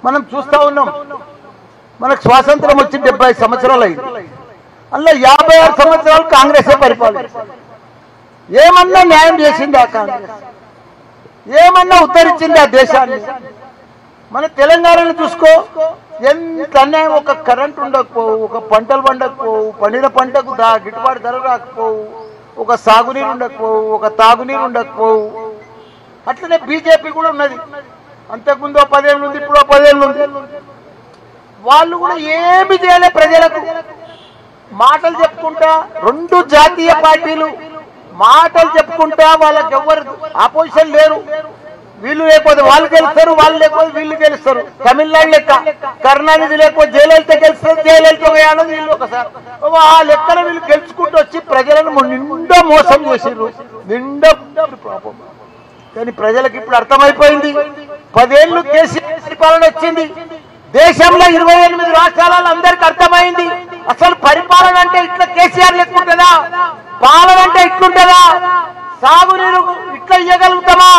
మనం చూస్తా ఉన్నాం. మనకు స్వాతంత్రం వచ్చి 70 సంవత్సరాలు అయింది. అందులో 56 సంవత్సరాలు కాంగ్రెసే పరిపాలించింది. ఏమన్నా న్యాయం చేసింది ఆ కాంగ్రెస్? ఏమన్నా ఉద్ధరించింది ఆ దేశాన్ని? మన తెలంగాణను చూసుకో, ఎంత అన్యాయం. ఒక కరెంట్ ఉండకపోవు, ఒక పంటలు పండకపోవు, పండిన పంటకు గిట్టుబాటు ధర రాకపోవు, ఒక సాగునీరు ఉండకపోవు, ఒక తాగునీరు ఉండకపోవు. అట్లనే బీజేపీ కూడా ఉన్నది. అంతకుముందు 10 ఏళ్ళు ఉంది, ఇప్పుడు 10 ఏళ్ళు ఉంది. వాళ్ళు కూడా ఏమి చేయలే ప్రజలకు. మాటలు చెప్పుకుంటా, 2 జాతీయ పార్టీలు మాటలు చెప్పుకుంటా, వాళ్ళకి ఎవరు ఆపోజిషన్ లేరు. వీళ్ళు లేకపోతే వాళ్ళు గెలుస్తారు, వాళ్ళు లేకపోతే వీళ్ళు గెలుస్తారు. తమిళనాడు లెక్క కరుణానిధి లేకపోతే జయలలిత గెలుస్తారు, జయలలిత యానది వీళ్ళు ఒకసారి. ఆ లెక్కన వీళ్ళు గెలుచుకుంటూ వచ్చి ప్రజలను నిండా మోసం చేసిర్రు, నిండా పాపం. కానీ ప్రజలకు ఇప్పుడు అర్థమైపోయింది. 10 ఏళ్ళు కేసీఆర్ పరిపాలన వచ్చింది. దేశంలో 28 రాష్ట్రాలలో అందరికి అర్థమైంది అసలు పరిపాలన అంటే ఇట్లా కేసీఆర్ లెక్కుంటుందా, పాలన అంటే ఇట్లుంటుందా, సాగునీరు ఇట్లా ఇవ్వగలుగుతామా,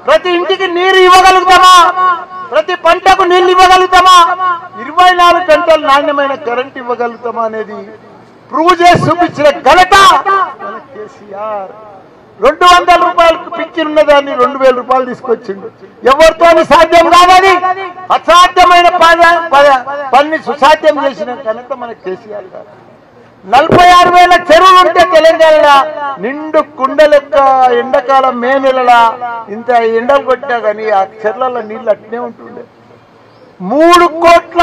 ప్రతి ఇంటికి నీరు ఇవ్వగలుగుతామా, ప్రతి పంటకు నీళ్లు ఇవ్వగలుగుతామా, 24 గంటలు నాణ్యమైన కరెంట్ ఇవ్వగలుగుతామా అనేది ప్రూవ్ చేసి చూపించిన ఘనత మన కేసీఆర్. 200 రూపాయలకు పింఛన్ ఉన్నదాన్ని 2000 రూపాయలు తీసుకొచ్చిండు. ఎవరితో సాధ్యం కాదని అసాధ్యమైన పని సుసాధ్యం చేసిన ఘనత మన కేసీఆర్ గారు. 46,000 చెరువులు ఉంటే తెలంగాణలో నిండు కుండ లెక్క ఎండాకాలం మే నెలల ఇంత ఎండలు కొట్టినా కానీ ఆ చెర్లలో నీళ్ళు అట్నే ఉంటుండే. 3 కోట్ల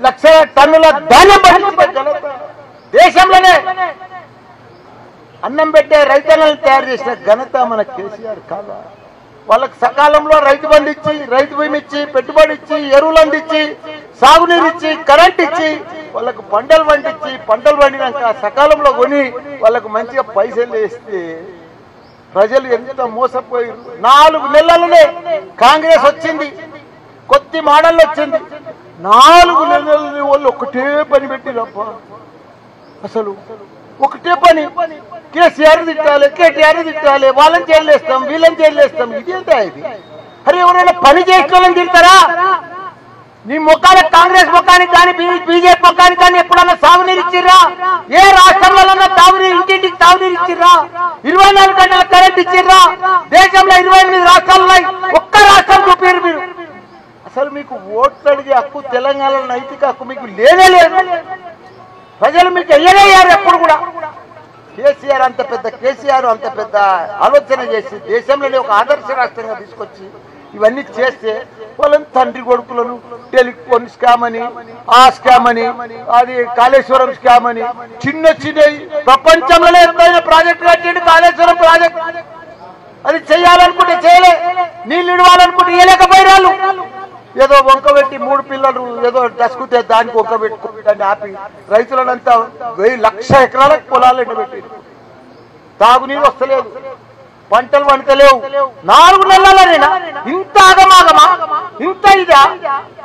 లక్షల టన్నుల ధాన్యం పండించిన ఘనత దేశంలోనే. అన్నం పెట్టే రైతులను తయారు చేసిన ఘనత మన కేసీఆర్ కాదా? వాళ్ళకి సకాలంలో రైతు బంధు ఇచ్చి, రైతు బీమా ఇచ్చి, పెట్టుబడి ఇచ్చి, ఎరువులు అందించి, సాగునీరు ఇచ్చి, కరెంట్ ఇచ్చి, వాళ్ళకు పంటలు పండించి, పంటలు పండినాక సకాలంలో కొని వాళ్ళకు మంచిగా పైసలు వేస్తే ప్రజలు ఎంత మోసపోయారు. 4 నెలలనే కాంగ్రెస్ వచ్చింది, కొద్ది మాడళ్ళు వచ్చింది. 4 నెలలని వాళ్ళు ఒకటే పని పెట్టిరప్ప. అసలు ఒకటే పని, కేసీఆర్ తిట్టాలి, కేటీఆర్ తిట్టాలి, వాళ్ళని జైలేస్తాం, వీళ్ళని జైలేస్తాం. ఇదేంటా ఇది? అరే ఎవరైనా పని చేసుకోవాలని తిడతారా? నీ ముఖానికి కాంగ్రెస్ ముఖానికి కానీ బీజేపీ ముఖానికి కానీ ఎప్పుడన్నా సాగునీరు ఇచ్చిర్రా? ఏ రాష్ట్రంలో తాగునీరు ఇంటింటికి తాగునీరు ఇచ్చిర్రా? 24 గంటల కరెంట్ ఇచ్చిర్రా? దేశంలో 28 రాష్ట్రాలు ఉన్నాయి, ఒక్క రాష్ట్రం చూపారు మీరు. అసలు మీకు ఓట్లు అడిగే హక్కు, తెలంగాణలో నైతిక హక్కు మీకు లేనే లేదు. ప్రజలు మీకు ఎయ్యలేయారు ఎప్పుడు కూడా. కేసీఆర్ అంత పెద్ద ఆలోచన చేసి దేశంలోనే ఒక ఆదర్శ రాష్ట్రంగా తీసుకొచ్చి ఇవన్నీ చేస్తే వాళ్ళని తండ్రి కొడుకులను టెలిఫోన్ స్కామ్ అని, ఆ స్కామ్ అని, అది కాళేశ్వరం స్కామ్ అని, చిన్న ప్రపంచంలోనే ఎత్తైన ప్రాజెక్టు కట్టిండు కాళేశ్వరం ప్రాజెక్ట్. అది చేయాలనుకుంటే చేయలే, నీళ్ళు ఇవ్వాలనుకుంటే ఇవ్వలేకపోయినాళ్ళు. ఏదో వంకబెట్టి 3 పిల్లలు ఏదో దసుకుతే దానికి వంకబెట్టుకోవడాన్ని ఆపి రైతులనంతా 1,00,000 ఎకరాలకు పొలాలు ఎండబెట్టి తాగునీరు వస్తలేదు, పంటలు పండుతలేవు. 4 నెలలైనా ఇంత ఆగమాగమా, ఇంత ఇదా?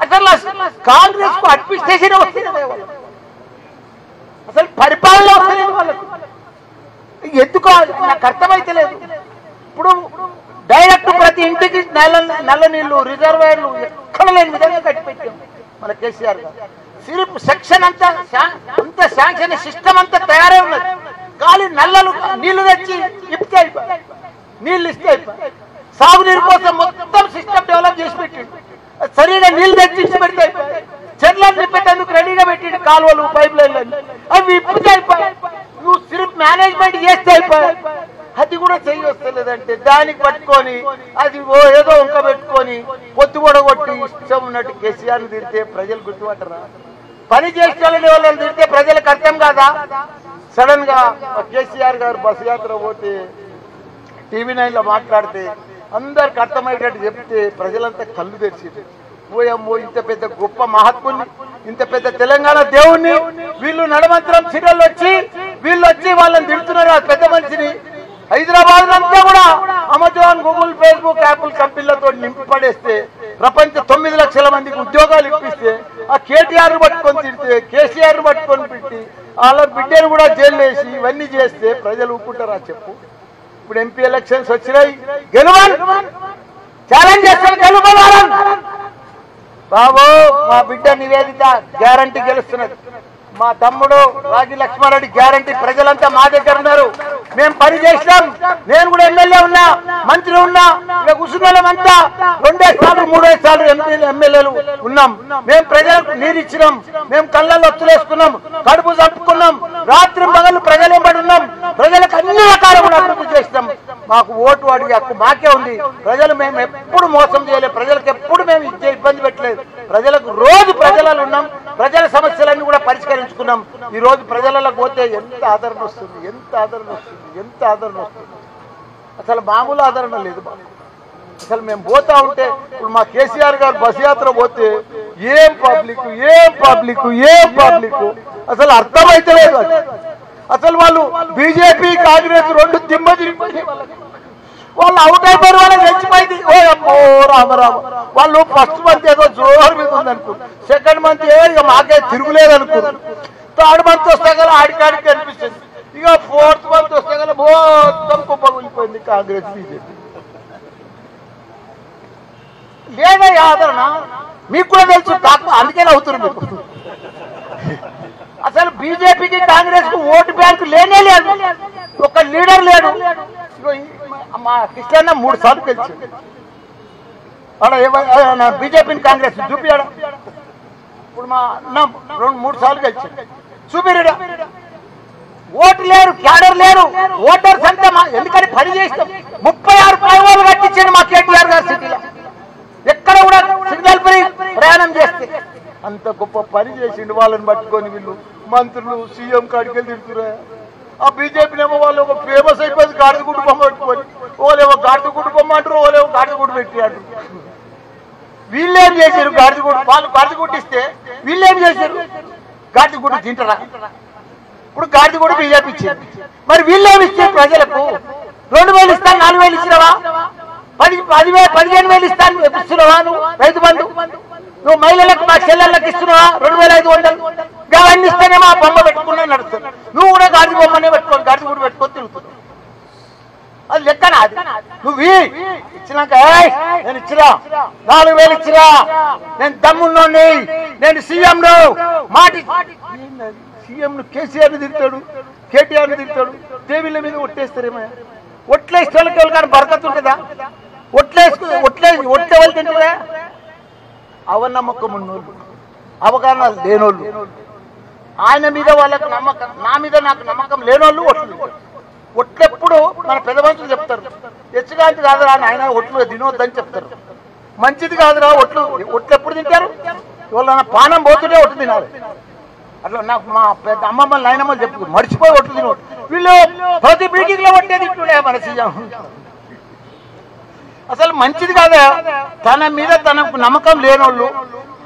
అసలు కాంగ్రెస్ కు అడ్మినిస్ట్రేషన్ వస్తుంది, అసలు పరిపాలన వస్తలేదు వాళ్ళకు. ఎందుకో నాకు అర్థమైతే లేదు. ఇప్పుడు డైరెక్ట్ ప్రతి ఇంటికి నల్ల నీళ్లు, రిజర్వాయర్లు ఎక్కడ లేని విధంగా కట్టిపెట్టాం మన కేసీఆర్ గారు. సిరిప్ సెక్షన్ అంతా శాంక్షన్ సిస్టమ్ అంతా తయారై ఉన్నది. గాలి నల్లలు నీళ్లు తెచ్చి ఇప్పితే అయిపోయి, నీళ్లు ఇస్తే అయిపోయి. సాగునీరు కోసం మొత్తం సిస్టమ్ డెవలప్ చేసి పెట్టిండు. సరిగా నీళ్లు తెచ్చి పెడితే అయిపోయి. చెట్లను నింపేందుకు రెడీగా పెట్టిండు, కాలువలు, పైప్ లైన్లు అవి ఇప్పితే అయిపోయి. నువ్వు సిరిప్ మేనేజ్మెంట్ చేస్తే అయిపోయి. అది కూడా చేయొస్తలేదంటే దానికి పట్టుకొని అది ఏదో వంక పెట్టుకొని పొత్తు కూడా కొట్టి ఇష్టం ఉన్నట్టు కేసీఆర్ని తిడితే ప్రజలు గుర్తుపట్టరా? పని చేసుకోవాలని వాళ్ళని తిడితే ప్రజలకు అర్థం కాదా? సడన్ గా కేసీఆర్ గారు బస్సు యాత్ర పోతే TV9లో మాట్లాడితే అందరికి అర్థమయ్యేటట్టు చెప్తే ప్రజలంతా కళ్ళు తెరిచి పోయమ్మో, ఇంత పెద్ద గొప్ప మహాత్ముని, ఇంత పెద్ద తెలంగాణ దేవుణ్ణి వీళ్ళు నడమంత్రం సీరియల్ వచ్చి వాళ్ళని తిడుతున్నారు. ఆ పెద్ద మనిషిని హైదరాబాద్ అంతా కూడా అమెజాన్, గూగుల్, ఫేస్బుక్, యాపిల్ కంపెనీలతో నింపి పడేస్తే ప్రపంచ 9 లక్షల మందికి ఉద్యోగాలు ఇప్పిస్తే ఆ కేటీఆర్ పట్టుకొని తిడితే, కేసీఆర్ పట్టుకొని పెట్టి వాళ్ళ బిడ్డను కూడా జైలు వేసి ఇవన్నీ చేస్తే ప్రజలు ఊపుకుంటారా చెప్పు? ఇప్పుడు MP ఎలక్షన్స్ వచ్చినాయి, గెలవాలి, ఛాలెంజ్ చేస్తారు, గెలవాలి. బాబు మా బిడ్డ నివేదిత గ్యారంటీ గెలుస్తున్నది, మా తమ్ముడు రాజీ లక్ష్మారెడ్డి గ్యారంటీ, ప్రజలంతా మా దగ్గర ఉన్నారు, మేము పని చేసినాం, నేను కూడా ఎమ్మెల్యే ఉన్నా, మంత్రి ఉన్నా, ఇక కూర్చున్నామంతా 2 సార్లు 3 సార్లు ఎమ్మెల్యేలు ఉన్నాం. మేము ప్రజలకు నీరు ఇచ్చినాం, మేము కళ్ళల్లో ఒత్తులేసుకున్నాం, కడుపు చంపుకున్నాం, రాత్రి పగలు ప్రజలేంబడి ఉన్నాం, ప్రజలకు అన్ని రకాల కూడా అభివృద్ధి చేసినాం. మాకు ఓటు అడిగే హక్కు మాకే ఉంది. ప్రజలు మేము ఎప్పుడు మోసం చేయలేదు, ప్రజలకు ఎప్పుడు మేము ఇబ్బంది పెట్టలేదు, ప్రజలకు రోజు ప్రజలలో ఉన్నాం, ప్రజల సమస్యలన్నీ కూడా పరిష్కరించుకున్నాం. ఈ రోజు ప్రజలకు పోతే ఎంత ఆదరణ వస్తుంది, ఎంత ఆదరణ వస్తుంది, ఎంత ఆదరణ వస్తుంది, అసలు మామూలు ఆదరణ లేదు. అసలు మేము పోతా ఉంటే ఇప్పుడు మా కేసీఆర్ గారు బస్ యాత్ర పోతే ఏం పబ్లిక్, ఏం పబ్లిక్, ఏం పబ్లిక్, అసలు అర్థమైతే లేదు. అసలు వాళ్ళు బీజేపీ కాంగ్రెస్ 2 దిమ్మ తిరిగిపోయి వాళ్ళు అవుట్ అయిపోయారు, వాళ్ళకి తెచ్చిపోయింది. ఓ అమ్మో రామరామ, వాళ్ళు ఫస్ట్ మంత్ ఏదో జోరు మీద ఉందనుకో, సెకండ్ మంత్ ఇక మాకే తిరుగులేదు అనుకో, థర్డ్ మంత్ వస్తే గల ఆడికాడికి అనిపిస్తుంది, ఇక ఫోర్త్ మంత్ వస్తే గల మొత్తం కుప్పకూలిపోయింది కాంగ్రెస్ బీజేపీ. లేదా ఆదరణ మీకు కూడా తెలుసు, అందుకే అవుతున్నారు మీకు. అసలు బీజేపీకి కాంగ్రెస్ కు ఓటు బ్యాంకు లేనే లేదు, ఒక లీడర్ లేడు. మా కృష్ణ 3 సార్లు గెలిచాడు, బీజేపీని కాంగ్రెస్ చూపియాడ. ఇప్పుడు మా 2-3 సార్లు గెలిచాడు, చూపిరా. ఓటు లేరు, క్యాడర్ లేరు, ఓటర్స్ అంతా ఎందుకని పని చేస్తాం. 36 ఫ్లైఓవర్లు కట్టించండి మా కేటీఆర్ గారు సిటీలో, ఎక్కడ కూడా సిగ్నల్ ఫ్రీ ప్రయాణం చేస్తే. అంత గొప్ప పని చేసిండు, వాళ్ళని పట్టుకొని వీళ్ళు మంత్రులు సీఎం కాడికి వెళ్ళి తిరుగుతురా. ఆ బీజేపీనేమో వాళ్ళు ఒక ఫేమస్ అయిపోయింది, గాడిదగుడ్డు బొమ్మ పెట్టుకొని, ఓలేమో గాడిదగుడ్డు బొమ్మ అంటారు, ఓలేమో గాడిదగుడ్డు పెట్టి అంటారు. వీళ్ళేం చేశారు? గాడిదగుడ్డు, వాళ్ళు గాడిదగుడ్డు ఇస్తే వీళ్ళేం చేశారు? గాడిదగుడ్డు తింటారా? ఇప్పుడు గాడిదగుడ్డు బీజేపీ ఇచ్చారు, మరి వీళ్ళేమి ఇచ్చారు ప్రజలకు? 2000 ఇస్తాను, 4000 ఇచ్చినవా? 15,000 ఇస్తాను ఇస్తున్నావా? నువ్వు రైతు బంధు నువ్వు మహిళలకు, మా చెల్లెళ్ళకి ఇస్తున్నావా? 2500 అవన్నీ ఇస్తేనేమో ఆ బొమ్మ పెట్టుకున్నా నడుస్తుంది. నువ్వు కూడా గాడి బొమ్మనే పెట్టుకొని, గాడి కూడా పెట్టుకొని తిరుగుతున్నావు. అది లెక్కనా? అది నువ్వు ఇచ్చినాక నేను ఇచ్చిరా 4000 ఇచ్చిరా, నేను దమ్మున్నోని, నేను సీఎం ను మాటి. సీఎం ను కేసీఆర్ ని తిరుగుతాడు, కేటీఆర్ ని తిరుగుతాడు, టేబుల్ల మీద ఒట్టేస్తారేమో. ఒట్లేస్తే వాళ్ళకి కానీ బరకత్ ఉంటుందా? ఒట్టే వాళ్ళు తింటుందా? అవనమ్మకం ఉన్నోళ్ళు, అవగాహన లేనోళ్ళు, ఆయన మీద వాళ్ళకి నమ్మకం, నా మీద నాకు నమ్మకం లేనోళ్ళు ఒట్లెప్పుడు మన పెద్ద మనుషులు చెప్తారు, హెచ్చుగాంతి కాదురా ఆయన ఒట్లు తినొద్దని చెప్తారు. మంచిది కాదురా ఒట్లు ఎప్పుడు తింటారు? వాళ్ళ పానం పోతుంటే ఒట్లు తినాలి. అట్లా నాకు మా పెద్ద అమ్మమ్మలు నాయనమ్మలు చెప్తారు, మర్చిపోయి ఒట్లు తినవద్దు. వీళ్ళు ప్రతి మీటింగ్ లో ఒట్టే తింటుండే మన సీఎం. అసలు మంచిది కాదా? తన మీద తనకు నమ్మకం లేనోళ్ళు,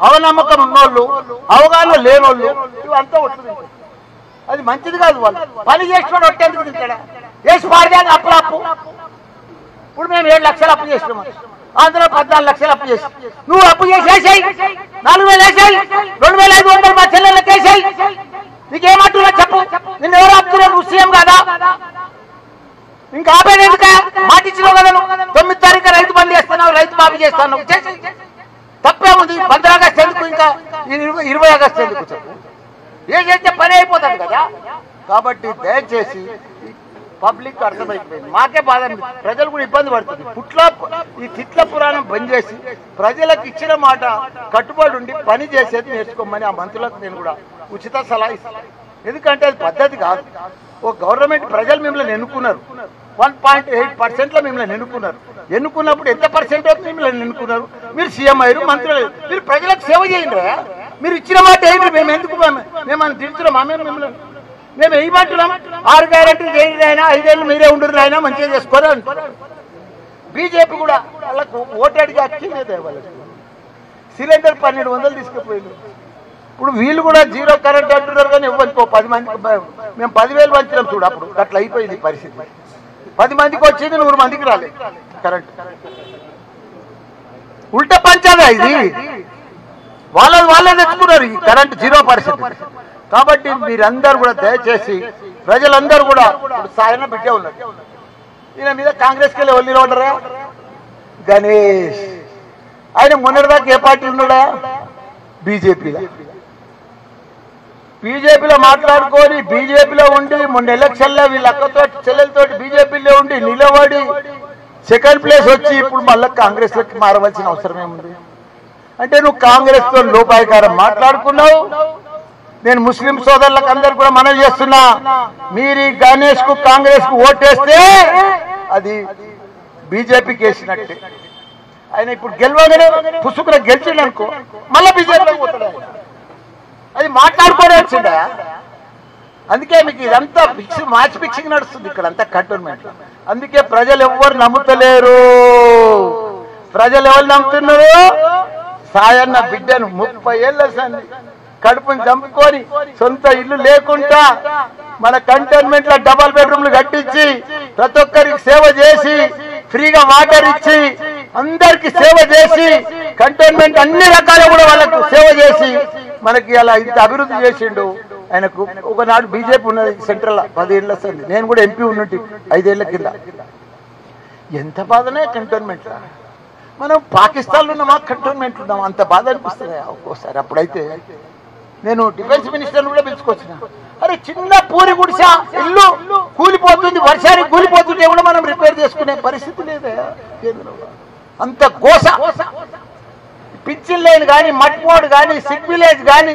అవనమ్మకం ఉన్నోళ్ళు, అవగాహన లేనోళ్ళు ఇవంతా వస్తుంది. అది మంచిది కాదు. వాళ్ళు పని చేసిన ఒట్టేందుకు తింటాడా? వేసి పాడదాన్ని అప్పు. ఇప్పుడు మేము 7 లక్షలు అప్పు చేసినాము, అందులో 14 లక్షలు అప్పు చేసి, నువ్వు అప్పు చేసేసాయి 4000 వేసాయి, 2500 మా చెల్లెళ్ళకి వేసాయి. నీకేమంటున్నా చెప్పు? నిన్ను ఎవరు ఆపుతున్నారు? నువ్వు సీఎం కాదా? ఇంకా ఆపేది ఎందుక? మాట ఇచ్చినావు కదా నువ్వు, 9వ తారీఖు రైతు బంద్ చేస్తున్నావు, రైతు మాఫీ చేస్తాను. తప్పే ఉంది. 15 ఆగస్టు ఎందుకు, ఇంకా 20 ఆగస్టు ఎందుకు? చెప్పు, ఏం చేస్తే పని అయిపోతుంది కదా. కాబట్టి దయచేసి పబ్లిక్ అర్థమైపోయింది, మాకే బాధ, ప్రజలు కూడా ఇబ్బంది పడుతుంది. ఈ తిట్ల పురాణం బంద్ చేసి ప్రజలకు ఇచ్చిన మాట కట్టుబడి ఉండి పని చేసేది నేర్చుకోమని ఆ మంత్రులకు నేను కూడా ఉచిత సలహా ఇస్తాను. ఎందుకంటే అది పద్ధతి కాదు. ఓ గవర్నమెంట్ ప్రజలు మిమ్మల్ని ఎన్నుకున్నారు, 1.8% మిమ్మల్ని ఎన్నుకున్నారు. ఎన్నుకున్నప్పుడు ఎంత పర్సెంట్ మిమ్మల్ని ఎన్నుకున్నారు? మీరు సీఎం అయ్యారు, మంత్రులు, మీరు ప్రజలకు సేవ చేయండి. మీరు ఇచ్చిన మాట ఏంటి? మేము ఎందుకు మేమని తిడుతున్నామా? మేము ఏమంటున్నాం? 6 గ్యారెంటీలు చేయండి అయినా, 5 ఏళ్ళు మీరే ఉండరు అయినా, మంచిగా చేసుకోరు అంటున్నారు. బీజేపీ కూడా వాళ్ళకు ఓటాడికి అక్కిందే, వాళ్ళకి సిలిండర్ 1200 తీసుకుపోయింది. ఇప్పుడు వీళ్ళు కూడా 0 కరెంట్ అంటున్నారు, కానీ ఇవ్వనుకో 10 మందికి మేము 10,000 పంచినాం చూడు. అప్పుడు అట్లా అయిపోయింది పరిస్థితి. 10 మందికి వచ్చింది, 100 మందికి రాలేదు కరెంట్. ఉల్టా పంచాదా ఇది? వాళ్ళే తెచ్చుకున్నారు ఈ కరెంట్ 0%. కాబట్టి మీరందరూ కూడా దయచేసి ప్రజలందరూ కూడా, ఇప్పుడు సాయన బిడ్డ ఉన్నారు, ఈయన మీద కాంగ్రెస్కి వెళ్ళి వల్లిలో ఉండరా? గణేష్ ఆయన మొన్నటిదాకా ఏ పార్టీ ఉన్నాడా? బీజేపీలో మాట్లాడుకొని బీజేపీలో ఉండి మొన్న ఎలక్షన్లో వీళ్ళ అక్కతో చెల్లెలతో బీజేపీలో ఉండి నిలబడి సెకండ్ ప్లేస్ వచ్చి ఇప్పుడు మళ్ళీ కాంగ్రెస్లోకి మారవలసిన అవసరం ఏముంది? అంటే నువ్వు కాంగ్రెస్తో లోపాయకారం మాట్లాడుకున్నావు. నేను ముస్లిం సోదరులకు అందరు కూడా మనవి చేస్తున్నా, మీరు గణేష్ కు కాంగ్రెస్ కు ఓటేస్తే అది బీజేపీకి వేసినట్టే. ఆయన ఇప్పుడు గెలవగానే పుసుకున గెలిచిండు అనుకో, మళ్ళీ బీజేపీలోకి పోతాడు. అది మాట్లాడుకోనే వచ్చిందా? అందుకే మీకు ఇదంతా మ్యాచ్ ఫిక్సింగ్ నడుస్తుంది ఇక్కడ అంతా కంటోన్మెంట్. అందుకే ప్రజలు ఎవ్వరు నమ్ముతలేరు. ప్రజలు ఎవరు నమ్ముతున్నారు? సాయన్న బిడ్డను 30 ఏళ్ళ సంది కడుపుని చంపుకొని సొంత ఇల్లు లేకుండా మన కంటోన్మెంట్ లో డబల్ బెడ్రూమ్లు కట్టించి ప్రతి ఒక్కరికి సేవ చేసి ఫ్రీగా వాటర్ ఇచ్చి అందరికి సేవ చేసి కంటోన్మెంట్ అన్ని రకాల కూడా వాళ్ళకు సేవ చేసి మనకి అలా ఇంత అభివృద్ధి చేసిండు. ఆయనకు ఒకనాడు బీజేపీ ఉన్నది సెంట్రల్ 10 ఏళ్ళ సంది, నేను కూడా ఎంపీ ఉన్నట్టు 5 ఏళ్ల కింద. ఎంత బాధనే కంటోన్మెంట్. మనం పాకిస్తాన్లో ఉన్నామా కంటోన్మెంట్ ఉన్నామా అంత బాధ అనిపిస్తుంది ఒక్కోసారి. అప్పుడైతే నేను డిఫెన్స్ మినిస్టర్ కూడా పిలుచుకొచ్చిన, అరే చిన్న పూరి గుడిసా ఇల్లు కూలిపోతుంది, వర్షానికి కూలిపోతుంటే కూడా మనం రిపేర్ చేసుకునే పరిస్థితి లేదే కేంద్రంలో. అంత గోస. పిచ్చిల్ లైన్ కానీ, మట్మోడ్ కానీ, సిక్ విలేజ్ కానీ,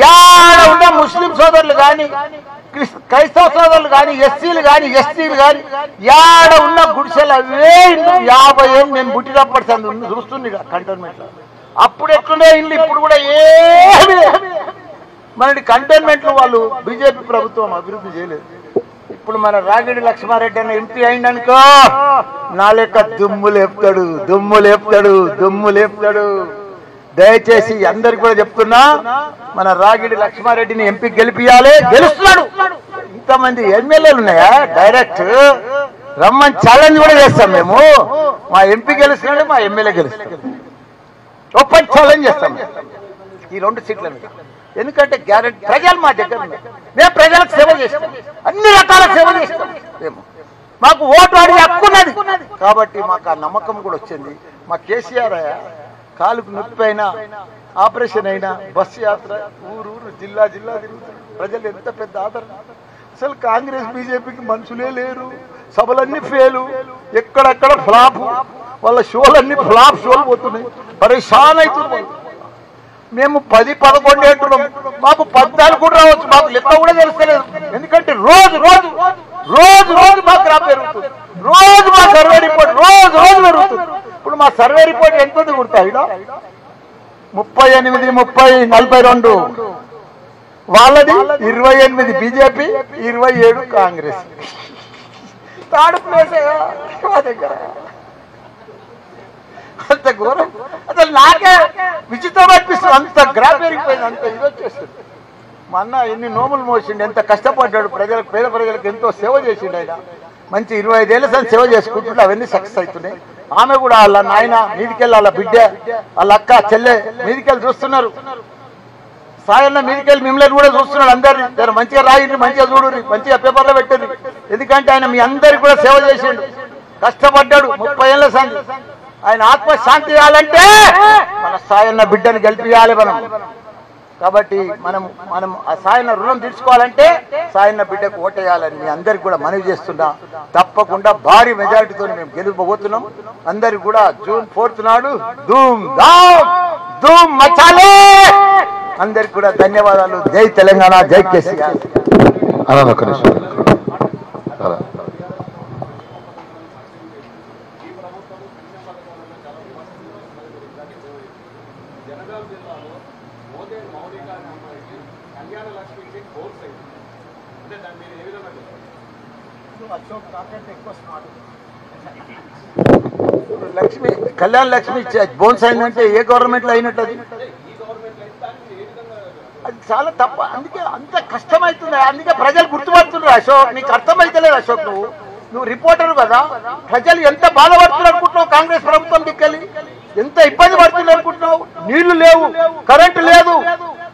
యాడ ఉన్న ముస్లిం సోదరులు కానీ, క్రైస్తవ సోదరులు కానీ, ఎస్సీలు కానీ, ఎస్టీలు కానీ, యాడ ఉన్న గుడిసెలు అవే 50 ఏళ్ళు నేను పుట్టినప్పటి చూస్తుంది కంటోన్మెంట్ లో. అప్పుడు ఎట్లుండే ఇల్లు, ఇప్పుడు కూడా ఏమి మనకి కంటోన్మెంట్ లో వాళ్ళు బీజేపీ ప్రభుత్వం అభివృద్ధి చేయలేదు. ఇప్పుడు మన రాగిడి లక్ష్మారెడ్డి అన్న ఎంపీ అయిందనుకో, నా లెక్క దుమ్ము లేపుతాడు. దయచేసి అందరికి కూడా చెప్తున్నా, మన రాగిడి లక్ష్మారెడ్డిని ఎంపీ గెలిపియాలి. గెలుస్తున్నాడు. ఇంతమంది ఎమ్మెల్యేలు ఉన్నాయా? డైరెక్ట్ రమ్మని ఛాలెంజ్ కూడా చేస్తాం మేము. మా ఎంపీ గెలుస్తున్నాడు, మా ఎమ్మెల్యే గెలుస్తున్నాడు, ఓపెన్ ఛాలెంజ్ చేస్తాం ఈ 2 సీట్ల మీద. ఎందుకంటే గ్యారెంటీ ప్రజలు మా దగ్గర ఉన్నాయి. మేము ప్రజలకు సేవ చేస్తాం, అన్ని రకాల సేవ చేస్తాం. మేము మాకు ఓటు అడిగే హక్కు ఉన్నది కాబట్టి మాకు ఆ నమ్మకం కూడా వచ్చింది. మా కేసీఆర్ కాలుకు నొప్పి అయినా, ఆపరేషన్ అయినా, బస్సు యాత్ర ఊరు జిల్లా తిరుగుతారు. ప్రజలు ఎంత పెద్ద ఆదరణ. అసలు కాంగ్రెస్ బీజేపీకి మనుషులే లేరు. సభలన్నీ ఫెయిలు, ఎక్కడెక్కడ ఫ్లాప్. వాళ్ళ షోలన్నీ ఫ్లాప్ షోలు పోతున్నాయి. పరేషాన్ అవుతున్నాయి. మేము 10-11 అంటున్నాం, మాకు 14 కూడా రావచ్చు. మాకు లెక్క కూడా తెలుస్తలేదు. ఎందుకంటే రోజు మాకు గ్రాఫ్ పెరుగుతుంది. రోజు మా సర్వే రిపోర్ట్ రోజు పెరుగుతుంది. ఇప్పుడు మా సర్వే రిపోర్ట్ ఎంత గుర్తాయి? 38, 30, 42. వాళ్ళది 28 బీజేపీ, 27 కాంగ్రెస్. థర్డ్ ప్లేస్ మా దగ్గర. అంత ఘోరం. అసలు నాకే విచిత్రం అనిపిస్తుంది. అంత గ్రాఫ్ పెరిగిపోయింది, అంత ఇది వచ్చేస్తుంది. మా అన్న ఎన్ని నోములు మోసిండు, ఎంత కష్టపడ్డాడు. ప్రజలకు, పేద ప్రజలకు ఎంతో సేవ చేసిండు. ఆయన మంచి 25 ఏళ్ళ సార్ సేవ చేసుకుంటుంటే అవన్నీ సక్సెస్ అవుతున్నాయి. ఆమె కూడా వాళ్ళ నాయన మీదికెళ్ళి, వాళ్ళ బిడ్డ, వాళ్ళ అక్క చెల్లె మీదికెళ్ళి చూస్తున్నారు. సాయన్న మీదికెళ్ళి మిమ్మల్ని కూడా చూస్తున్నాడు. అందరినీ మంచిగా రాయండి, మంచిగా చూడండి, మంచిగా పేపర్లో పెట్టండి. ఎందుకంటే ఆయన మీ అందరికి కూడా సేవ చేసిండు, కష్టపడ్డాడు 30 ఏళ్ళ సంది. ఆయన ఆత్మ శాంతి చేయాలంటే మన సాయన్న బిడ్డను గెలిపియాలి మనం. కాబట్టి మనం ఆ సాయన్న రుణం తీర్చుకోవాలంటే సాయన్న బిడ్డకు ఓటేయాలని మీ అందరికి కూడా మనవి చేస్తున్నా. తప్పకుండా భారీ మెజారిటీతో మేము గెలిపబోతున్నాం. అందరికి కూడా జూన్ 4th నాడు ధూమ్ మచాలే. అందరికి కూడా ధన్యవాదాలు. జై తెలంగాణ, జై కేసీఆర్. లక్ష్మి, కళ్యాణ లక్ష్మి బోన్స్ అయిందంటే ఏ గవర్నమెంట్ లో అయినట్టు? అది చాలా తప్ప. అందుకే అంత కష్టమవుతుంది. అందుకే ప్రజలు గుర్తుపడుతున్నారు. అశోక్, నీకు అర్థమైతలేదు అశోక్. నువ్వు రిపోర్టర్ కదా. ప్రజలు ఎంత బాధపడుతున్నారు అనుకుంటున్నావు? కాంగ్రెస్ ప్రభుత్వం దిక్కలి ఎంత ఇబ్బంది పడుతున్నారు అనుకుంటున్నావు? నీళ్లు లేవు, కరెంటు లేదు,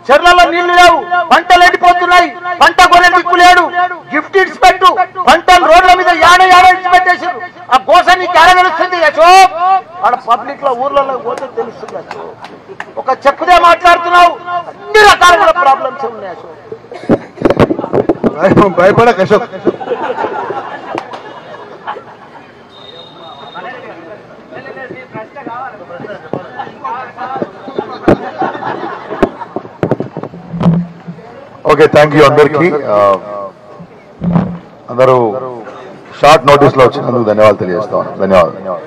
చెర్లలో నీళ్లు లేవు, పంటలు ఎండిపోతున్నాయి, పంట కొనే దిక్కు లేడు. గిఫ్ట్ ఇడ్స్ పెట్టు, పంటలు రోడ్ల మీద యాడ ఇడిచి పెట్టేసారు. ఆ గోస నీకు ఎలా తెలుస్తుంది అశోక్? పబ్లిక్ లో ఊర్లలో పోతే తెలుస్తుంది అశోక్. ఒక చెప్పుదే మాట్లాడుతున్నావు, అన్ని రకాల ప్రాబ్లమ్స్ ఉన్నాయి అశోక్. భయపడక అశోక్. ఓకే, థ్యాంక్ యూ అందరికీ. అందరూ షార్ట్ నోటీస్ లో వచ్చినందుకు ధన్యవాదాలు తెలియజేస్తా ఉన్నాను. ధన్యవాదాలు.